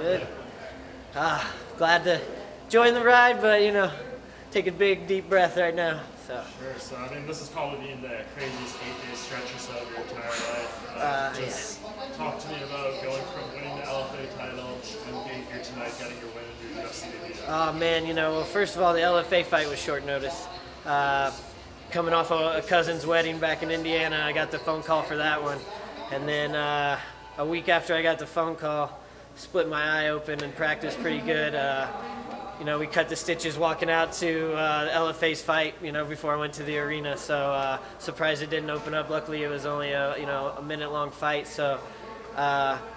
Good. Glad to join the ride, but you know, take a big deep breath right now. So. Sure. So I mean, this has probably been the craziest 8-day stretch or so of your entire life. Just talk to me about going from winning the LFA title and being here tonight, getting your win in your UFC debut. Oh man, you know, well, first of all, the LFA fight was short notice. Coming off a cousin's wedding back in Indiana, I got the phone call for that one, and then a week after I got the phone call, split my eye open and practiced pretty good. You know, we cut the stitches walking out to the LFA's fight, you know, before I went to the arena. So surprised it didn't open up. Luckily, it was only a minute-long fight. So,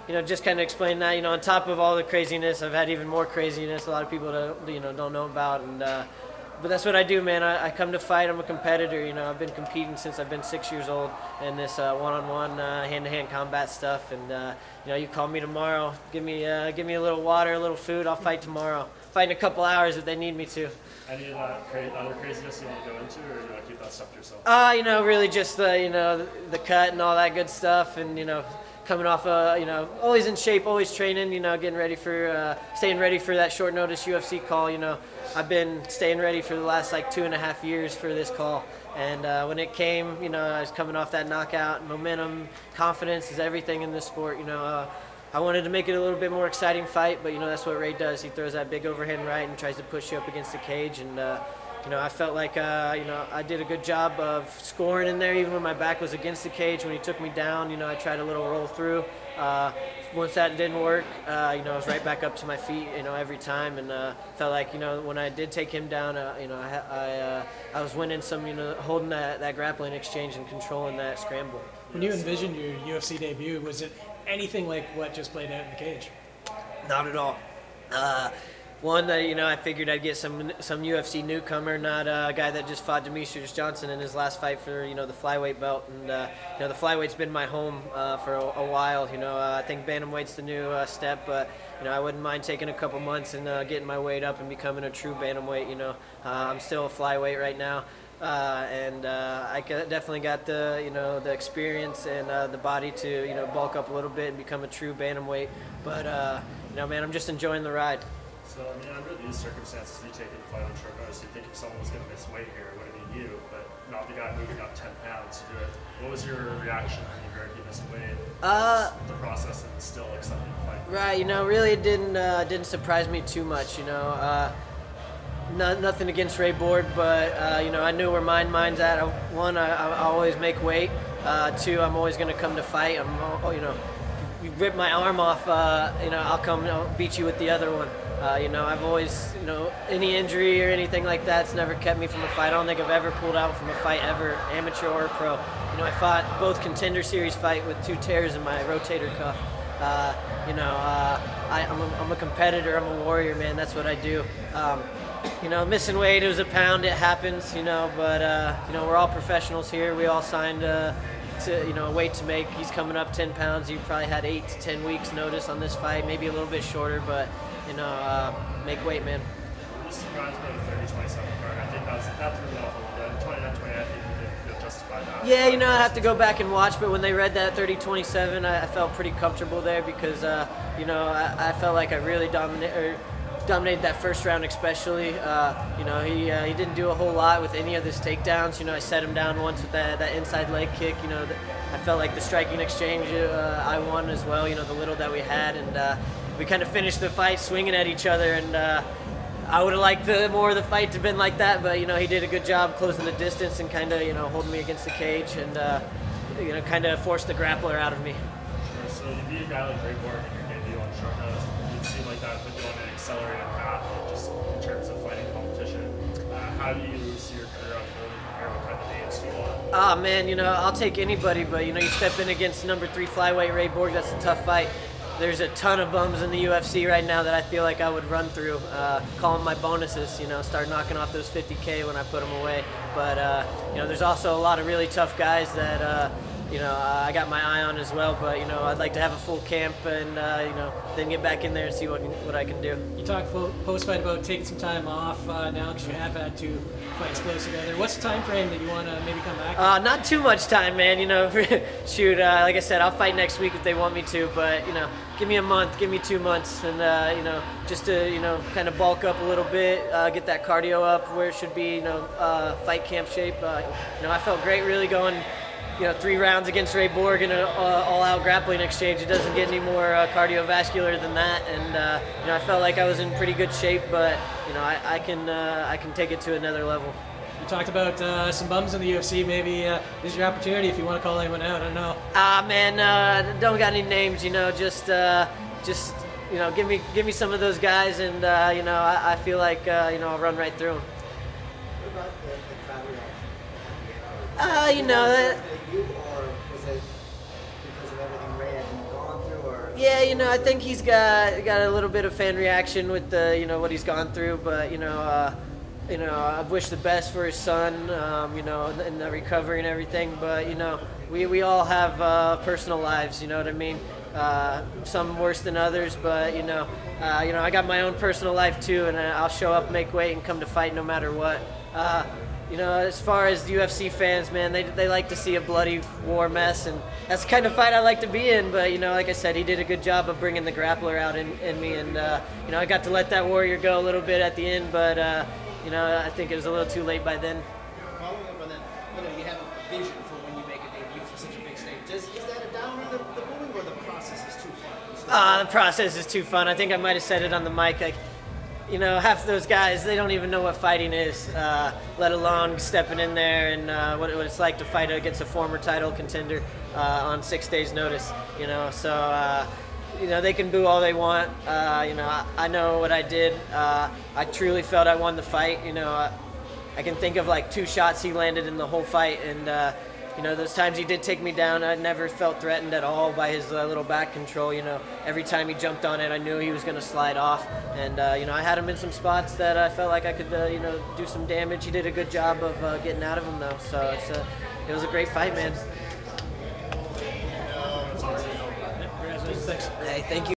you know, just kind of explain that. You know, on top of all the craziness, I've had even more craziness. A lot of people don't know about. And but that's what I do, man. I come to fight. I'm a competitor. You know, I've been competing since I've been 6 years old in this one-on-one, hand-to-hand combat stuff. And you know, you call me tomorrow, give me a little water, a little food. I'll fight tomorrow. Fight in a couple hours if they need me to. Any other craziness you want to go into, or do you want to keep that stuff to yourself? You know, really just the cut and all that good stuff, and you know, coming off you know, always in shape, always training. You know, getting ready for staying ready for that short notice UFC call. You know, I've been staying ready for the last like 2.5 years for this call, and when it came, you know, I was coming off that knockout. Momentum, confidence is everything in this sport. You know. I wanted to make it a little bit more exciting fight, but you know, that's what Ray does. He throws that big overhand right and tries to push you up against the cage. And you know, I felt like you know, I did a good job of scoring in there, even when my back was against the cage. When he took me down, you know, I tried a little roll through. Once that didn't work, you know, I was right back up to my feet, you know, every time, and felt like, you know, when I did take him down, you know, I was winning some, you know, holding that grappling exchange and controlling that scramble. When you envisioned your UFC debut, was it anything like what just played out in the cage? Not at all. One, you know, I figured I'd get some UFC newcomer, not a guy that just fought Demetrius Johnson in his last fight for, you know, the flyweight belt. And you know, the flyweight's been my home for a while. You know, I think bantamweight's the new step, but you know, I wouldn't mind taking a couple months and getting my weight up and becoming a true bantamweight. You know, I'm still a flyweight right now. And I definitely got the, you know, the experience and the body to, you know, bulk up a little bit and become a true bantamweight. But you know, man, I'm just enjoying the ride. So I mean, under these circumstances, you taking the fight on short notice, you think if someone was going to miss weight here, it would have been you, but not the guy moving up 10 pounds to do it. What was your reaction when you heard he missed weight? The process and still accepting the fight. Right. You know, really, it didn't surprise me too much. You know. Nothing against Ray Borg, but you know, I knew where mine's at. One, I always make weight. Two, I'm always going to come to fight. You know, you rip my arm off, you know, I'll come, I'll beat you with the other one. You know, I've always, you know, any injury or anything like that's never kept me from a fight. I don't think I've ever pulled out from a fight ever, amateur or pro. You know, I fought both contender series fight with 2 tears in my rotator cuff. You know, I'm a competitor. I'm a warrior, man. That's what I do. You know, missing weight, it was a pound, it happens, you know, but, you know, we're all professionals here. We all signed to, you know, a weight to make. He's coming up 10 pounds. You probably had 8 to 10 weeks notice on this fight, maybe a little bit shorter, but, you know, make weight, man. I'm just surprised by the 30-27 card. I think that threw me off a little bit. 29-28, I think you did justify that. Yeah, you know, I have to go back and watch, but when they read that 30-27, I felt pretty comfortable there because, you know, I felt like I really dominated that first round especially. You know, he didn't do a whole lot with any of his takedowns. You know, I set him down once with that inside leg kick. You know, I felt like the striking exchange I won as well, you know, the little that we had. And we kind of finished the fight swinging at each other. And I would have liked more of the fight to have been like that. But, you know, he did a good job closing the distance and kind of, you know, holding me against the cage and, you know, kind of forced the grappler out of me. Sure. So you beat a guy like Ray Borg in your debut on short notice. It seemed like that put you on an accelerated path just in terms of fighting competition. How do you see your career unfolding from here? What kind of names do you want? Ah, man, you know, I'll take anybody, but, you know, you step in against #3 flyweight Ray Borg, that's a tough fight. There's a ton of bums in the UFC right now that I feel like I would run through, call them my bonuses, you know, start knocking off those 50K when I put them away. But, you know, there's also a lot of really tough guys that, I got my eye on as well. But I'd like to have a full camp and then get back in there and see what I can do. You talked post-fight about taking some time off now because you have had 2 fights close together. What's the time frame that you want to maybe come back? Not too much time, man. Shoot, like I said, I'll fight next week if they want me to. But give me a month, give me 2 months, and just to kind of bulk up a little bit, get that cardio up where it should be. Fight camp shape. I felt great really going 3 rounds against Ray Borg in an all-out grappling exchange. It doesn't get any more cardiovascular than that, and I felt like I was in pretty good shape, but I can take it to another level. You talked about some bums in the UFC. Maybe this is your opportunity if you want to call anyone out. I don't know. Man, don't got any names. Just give me some of those guys, and I feel like I'll run right through them. What about the crowd reaction? Or was it because of everything Ray had gone through, or? Yeah, I think he's got a little bit of fan reaction with the what he's gone through, but I wish the best for his son, in the recovery and everything. But we all have personal lives, you know what I mean? Some worse than others, but I got my own personal life too, and I'll show up, make weight, and come to fight no matter what. As far as UFC fans, man, they like to see a bloody war mess, and that's the kind of fight I like to be in. But like I said, he did a good job of bringing the grappler out in me, and I got to let that warrior go a little bit at the end, but I think it was a little too late by then. Following up on that, you have a vision for when you make a debut for such a big stage. Is that a downer, the moving, or the process is too fun? The process is too fun. I think I might have said it on the mic. Half of those guys, they don't even know what fighting is, let alone stepping in there and what it's like to fight against a former title contender on 6 days' notice. So they can boo all they want. I know what I did. I truly felt I won the fight. I can think of like 2 shots he landed in the whole fight, and those times he did take me down, I never felt threatened at all by his little back control. Every time he jumped on it, I knew he was going to slide off, and I had him in some spots that I felt like I could do some damage. He did a good job of getting out of them though, so it was a great fight, man. Congratulations. Thanks. Hey, thank you.